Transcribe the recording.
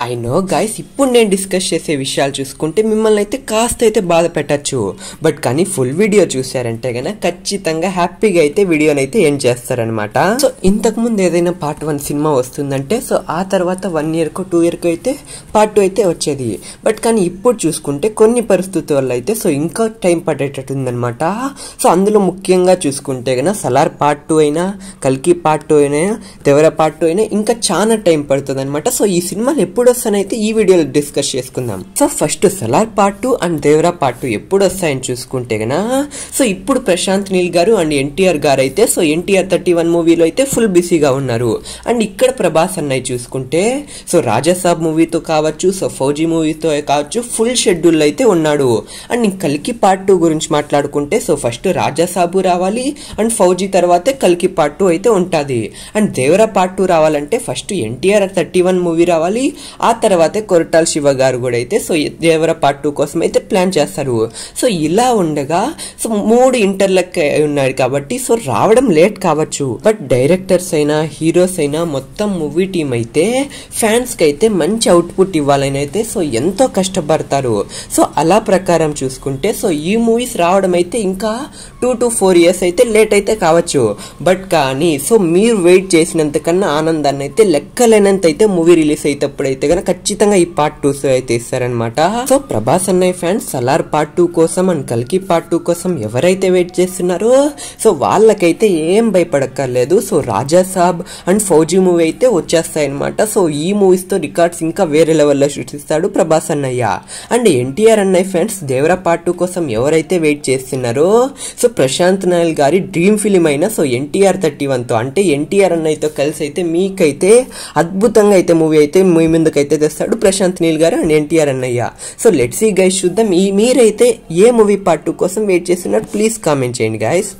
I know guys, ఇప్పుడు నేను discuss చేసే విషయాలు చూసుకుంటే మిమ్మల్ని అయితే కాస్త అయితే బాధ పెట్టచ్చు. బట్ కానీ ఫుల్ వీడియో చూసారంటే గనక ఖచ్చితంగా హ్యాపీగా అయితే వీడియోని అయితే ఎండ్ చేస్తారనమాట. సో ఇంతకు ముందు ఏదైనా పార్ట్ 1 సినిమా వస్తుందంటే సో ఆ తర్వాత 1 year కో 2 year కో అయితే పార్ట్ 2 అయితే వచ్చేది. బట్ కానీ ఇప్పుడు చూసుకుంటే కొన్ని పరిస్థితుల వల్ల అయితే సో ఇంకా టైం పడేటట్టుందనమాట. సో అందులో ముఖ్యంగా చూసుకుంటే గనక సలార్ పార్ట్ 2 అయినా, కల్కి పార్ట్ 2 అయినా, దేవరా పార్ట్ 2 అయినా ఇంకా చాలా టైం పడుతుంది అనమాట. సో ఈ సినిమాలు ఎప్పుడు వస్తానైతే ఈ వీడియోలో డిస్కస్ చేసుకుందాం. So first Salaar part 2 and Devara part 2 ఎప్పుడు వస్తాయని చూసుకుంటే గనా సో ఇప్పుడు ప్రశాంత్ నీల్ గారు అండ్ ఎన్టీఆర్ గారు అయితే సో ఎన్టీఆర్ 31 మూవీలో అయితే ఫుల్ బిజీగా ఉన్నారు. అండ్ ఇక్కడ ప్రభాస్ అన్నయ్య చూసుకుంటే సో రాజాసాబ్ మూవీతో కావచ్చు, సో ఫౌజీ మూవీతో కావచ్చు ఫుల్ షెడ్యూల్ అయితే ఉన్నాడు. అండ్ కల్కి పార్ట్ 2 గురించి మాట్లాడుకుంటే సో ఫస్ట్ రాజాసాబు రావాలి అండ్ ఫౌజీ తర్వాతే కల్కి పార్ట్ 2 అయితే ఉంటుంది. అండ్ దేవరా పార్ట్ 2 రావాలంటే ఫస్ట్ ఎన్టీఆర్ 31 మూవీ రావాలి, ఆ తర్వాతే కొరటాల శివ గారు కూడా అయితే సో దేవరా పార్ట్ 2 కోసం అయితే ప్లాన్ చేస్తారు. సో ఇలా ఉండగా సో 3 ఇంటర్లక్ ఉన్నారు కాబట్టి సో రావడం లేట్ కావచ్చు. బట్ డైరెక్టర్స్ అయినా, హీరోస్ అయినా మొత్తం మూవీ టీం అయితే ఫ్యాన్స్ కి అయితే మంచి అవుట్పుట్ ఇవ్వాలని అయితే సో ఎంతో కష్టపడతారు. సో అలా ప్రకారం చూసుకుంటే సో ఈ మూవీస్ రావడం అయితే ఇంకా 2 to 4 years అయితే లేట్ అయితే కావచ్చు. బట్ కానీ సో మీరు వెయిట్ చేసినంత కన్నా ఆనందాన్ని అయితే లెక్కలేనంత అయితే మూవీ రిలీజ్ అయినప్పుడు అయితే కనుక ఖచ్చితంగా ఈ పార్ట్ 2 అయితే ఇస్తారనమాట. సో ప్రభాస్ అన్నయ్య ఫ్యాన్స్ సలార్ పార్ట్ 2 కోసం అండ్ కల్కి పార్ట్ 2 కోసం ఎవరైతే వెయిట్ చేస్తున్నారో సో వాళ్ళకైతే ఏం భయపడక్కర్లేదు. So Rajasaab and Fauji movie అయితే వచ్చేస్తాయి అనమాట. సో ఈ మూవీస్ తో రికార్డ్స్ ఇంకా వేరే లెవెల్లో సృష్టిస్తాడు ప్రభాస్ అన్నయ్య. అండ్ ఎన్టీఆర్ అన్నయ్య ఫ్యాన్స్ దేవరా పార్ట్ 2 కోసం ఎవరైతే వెయిట్ చేస్తున్నారో సో ప్రశాంత్ నీల్ గారి డ్రీమ్ ఫిలిం అయినా సో ఎన్టీఆర్ 31 తో అంటే ఎన్టీఆర్ అన్నయ్యతో కలిసి అయితే మీకైతే అద్భుతంగా అయితే మూవీ అయితే మీ ముందుకైతే తెస్తాడు ప్రశాంత్ నీల్ గారు అండ్ ఎన్టీఆర్ అన్నయ్య. సో లెట్స్ సీ గైస్, చూద్దాం మీరైతే ఏ మూవీ పార్ట్ 2 కోసం వెయిట్ చేస్తున్నారు ప్లీజ్ కామెంట్ చేయండి గైస్.